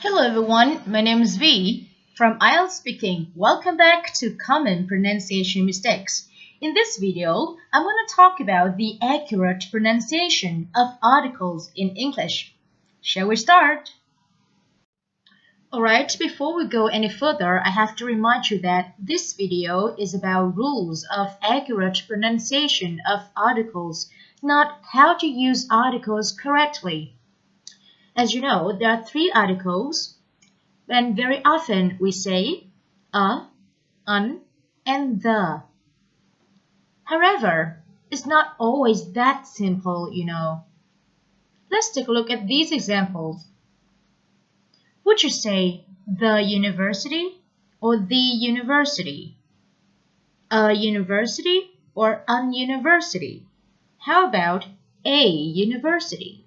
Hello everyone, my name is V from IELTS speaking. Welcome back to Common Pronunciation Mistakes. In this video, I'm going to talk about the accurate pronunciation of articles in English. Shall we start? Alright, before we go any further, I have to remind you that this video is about rules of accurate pronunciation of articles, not how to use articles correctly. As you know, there are three articles, and very often we say a, an, and the. However, it's not always that simple, you know. Let's take a look at these examples. Would you say the university or the university? A university or an university? How about a university?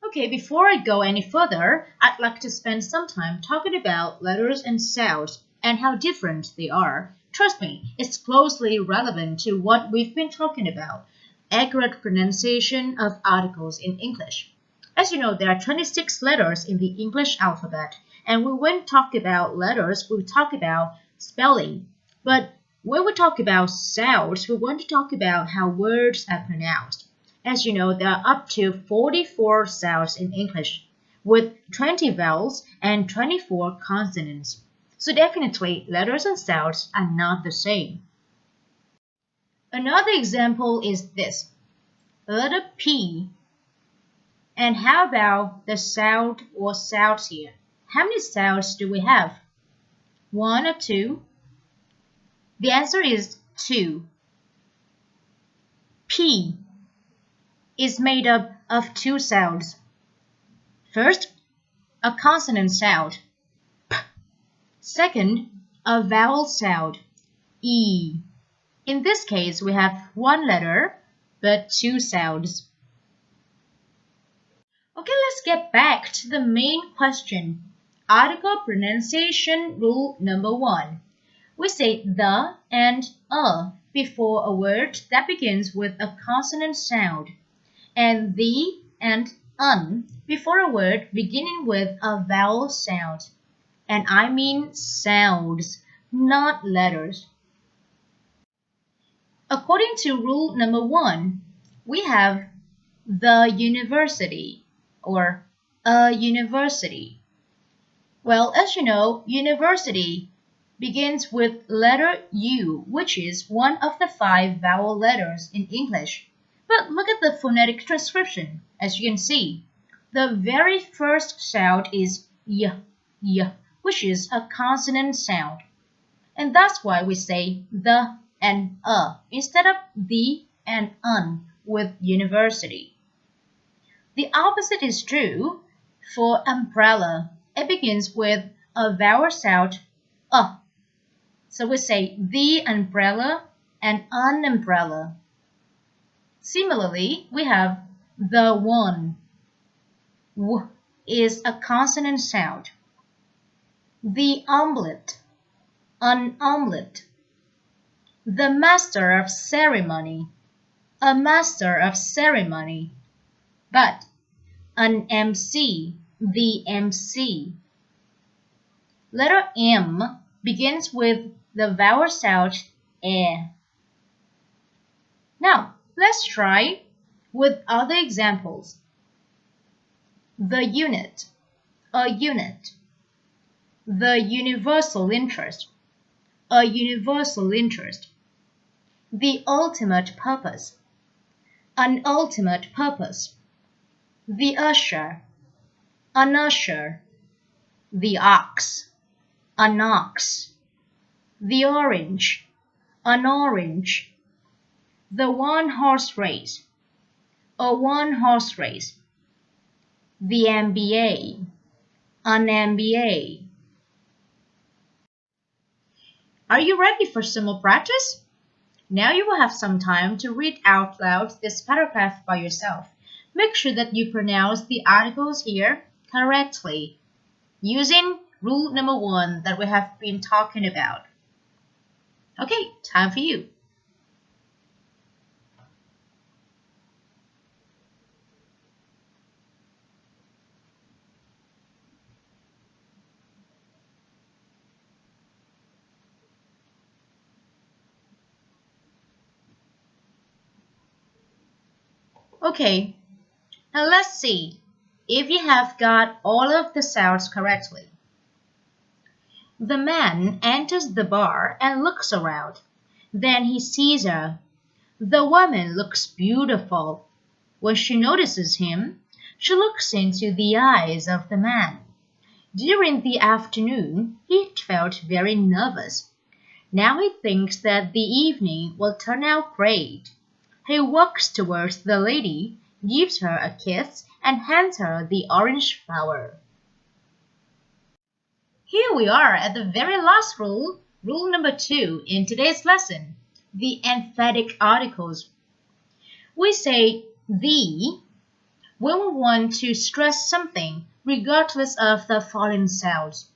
Okay, before I go any further, I'd like to spend some time talking about letters and sounds and how different they are. Trust me, it's closely relevant to what we've been talking about, accurate pronunciation of articles in English. As you know, there are 26 letters in the English alphabet, and when we talk about letters, we talk about spelling. But when we talk about sounds, we want to talk about how words are pronounced. As you know, there are up to 44 sounds in English, with 20 vowels and 24 consonants. So definitely, letters and sounds are not the same. Another example is this, letter P. And how about the sound or sounds here? How many sounds do we have? One or two? The answer is two. P is made up of two sounds. First, a consonant sound, P. Second, a vowel sound, E. In this case, we have one letter, but two sounds. Okay, let's get back to the main question. Article pronunciation rule number 1. We say the and a before a word that begins with a consonant sound, and the and un before a word beginning with a vowel sound. And I mean sounds, not letters. According to rule number 1, we have the university or a university. Well, as you know, university begins with letter U, which is one of the 5 vowel letters in English. But look at the phonetic transcription. As you can see, the very first sound is y, which is a consonant sound. And that's why we say the and a instead of the and un with university. The opposite is true for umbrella. It begins with a vowel sound a. So we say the umbrella and an umbrella. Similarly, we have the one. W is a consonant sound. The omelette, an omelette. The master of ceremony, a master of ceremony. But an MC, the MC. Letter M begins with the vowel sound e. Now, let's try with other examples. The unit, a unit. The universal interest, a universal interest. The ultimate purpose, an ultimate purpose. The usher, an usher. The ox, an ox. The orange, an orange. The one-horse race, a one-horse race. The MBA, an MBA. Are you ready for some more practice? Now you will have some time to read out loud this paragraph by yourself. Make sure that you pronounce the articles here correctly, using rule number 1 that we have been talking about. Okay, time for you. Okay, now let's see if you have got all of the sounds correctly. The man enters the bar and looks around. Then he sees her. The woman looks beautiful. When she notices him, she looks into the eyes of the man. During the afternoon, he felt very nervous. Now he thinks that the evening will turn out great. He walks towards the lady, gives her a kiss, and hands her the orange flower. Here we are at the very last rule, rule number 2 in today's lesson, the emphatic articles. We say the when we want to stress something regardless of the following sounds.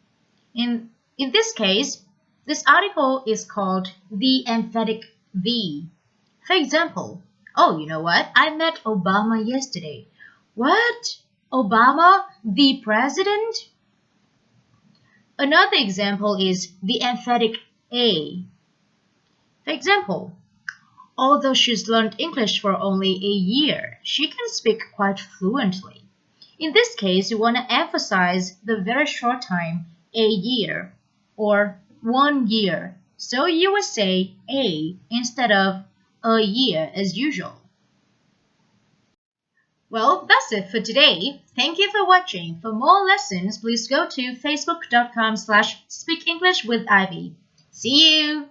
In this case, this article is called the emphatic the. For example, oh, you know what? I met Obama yesterday. What? Obama, the president? Another example is the emphatic a. For example, although she's learned English for only a year, she can speak quite fluently. In this case, you want to emphasize the very short time, a year, or 1 year. So you would say a instead of a year as usual. Well, that's it for today. Thank you for watching. For more lessons, please go to facebook.com/speakenglishwithivy. See you!